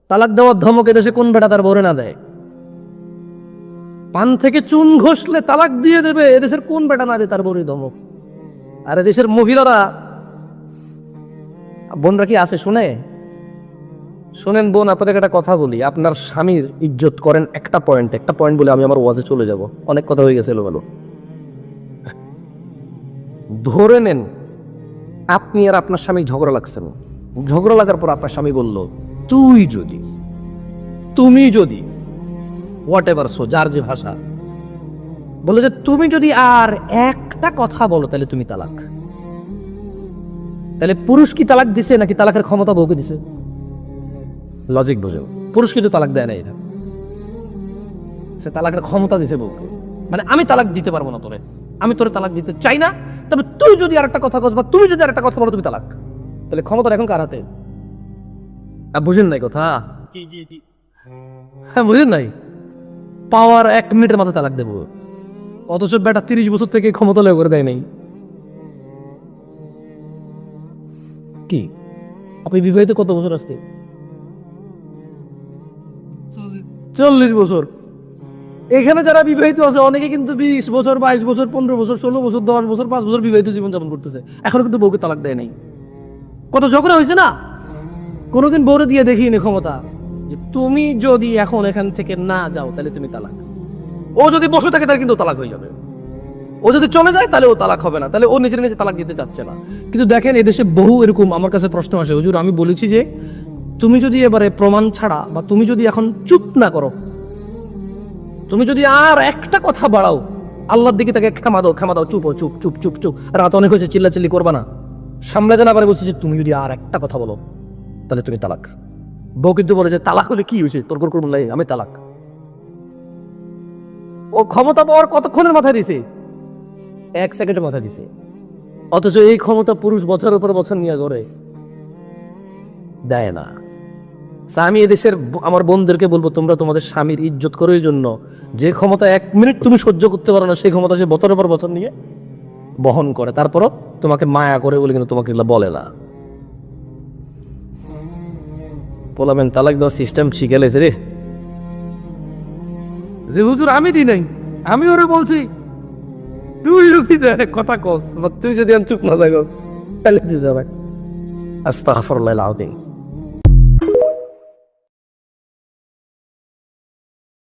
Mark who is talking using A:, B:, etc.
A: তালাক দেওয়ার ধমক এদেশে কোন বেটা তার বউরে না দেয়? পান থেকে চুন ঘষলে তালাক দিয়ে দেবে, এদেশের কোন বেটা না দেয় তার বউরে ধমক? আর এদেশের মহিলারা, বোনরা কি আছে শুনে? শোনেন বোন, আপনাদের একটা কথা বলি, আপনার স্বামীর ইজ্জত করেন একটা পয়েন্ট বলে আমি আমার ওয়াজে চলে যাব, অনেক কথা হয়ে গেছে এলোমেলো। ধরে নেন আপনি আর আপনার স্বামী ঝগড়া লাগছেন, ঝগড়া লাগার পর আপনার স্বামী বলল তুমি যদি হোয়াট এভার, সো যার যে ভাষা, বললো যে তুমি যদি আর একটা কথা বলো তাহলে তুমি তালাক। তাহলে পুরুষ কি তালাক দিছে নাকি তালাকের ক্ষমতা বউকে দিছে? লজিক বোঝো, পুরুষ কিন্তু তালাক দেয় না, এটা সে তালাকের ক্ষমতা দিছে বউকে। মানে আমি তালাক দিতে পারবো না তোরে, আমি তোরে তালাক দিতে চাই না, তবে তুই যদি আর একটা কথা কস বা তুমি যদি আর একটা কথা বলো তুমি তালাক। তাহলে ক্ষমতা এখন কার হাতে? বুঝেন নাই কথা? হ্যাঁ বুঝেন নাই, পাওয়ার 1 মিনিটের মাথায় তালাক দেবো, অথচ বেটা 30 বছর থেকে ক্ষমতা লয় করে দেয় নাই। কি আপনি বিবাহিত কত বছর আজকে? 40 বছর। এখানে যারা বিবাহিত আছে অনেকে কিন্তু 20 বছর, 22 বছর, 15 বছর, 16 বছর, 10 বছর, 5 বছর বিবাহিত জীবন যাপন করতেছে, এখনো কিন্তু বউকে তালাক দেয় নাই। কত ঝগড়া হয়েছে না? কোনোদিন বউরে দিয়ে দেখিনি ক্ষমতা যে তুমি যদি এখন এখান থেকে না যাও তাহলে তুমি তালাক। ও যদি বসে থাকে তাহলে কিন্তু তালাক হয়ে যাবে, ও যদি চলে যায় তাহলে ও তালাক হবে না, তাহলে ও নিজের নিজে তালাক দিতে চাচ্ছে না। কিন্তু দেখেন এদেশে বহু এরকম আমার কাছে প্রশ্ন আসে, হুজুর আমি বলেছি যে তুমি যদি এবারে প্রমাণ ছাড়া বা তুমি যদি এখন চুপ না করো, তুমি যদি আর একটা কথা বাড়াও, আল্লাহর দিকে তাকে ক্ষমা দাও, চুপ চুপ চুপ চুপ চুপ, রাত অনেক হয়েছে, চিল্লাচিল্লি করবা না, সামলাতে না পারে বলছে যে তুমি যদি আর একটা কথা বলো তাহলে তুমি তালাক। বউ কিন্তু বলে যে তালাক হলে কি হয়েছে, তোর করবো নাই, আমি তালাক। ও ক্ষমতা পাওয়ার কতক্ষণের মাথায় দিছে? 1 সেকেন্ডের মাথায় দিছে, অথচ এই ক্ষমতা পুরুষ বছরের পর বছর নিয়ে করে দেয় না। আমি এদেশের আমার বোনদেরকে বলবো, তোমরা তোমাদের স্বামীর ইজ্জত করো, এই জন্য যে ক্ষমতা 1 মিনিট তুমি সহ্য করতে পারো না সেই ক্ষমতা সে বছরের পর বছর নিয়ে বহন করে, তারপরও তোমাকে মায়া করে বলে কিন্তু তোমাকে এগুলো বলে না। বলবেন তালাক দেওয়ার সিস্টেম শিখে লেছে রে, যে হুজুর আমি দিই নাই, আমি ওরে বলছি, তুই যদি কথা কস বা তুই যদি চুপ না থাকো তাহলে দিতে যাবে। আস্তাগফিরুল্লাহ আল-আযীম।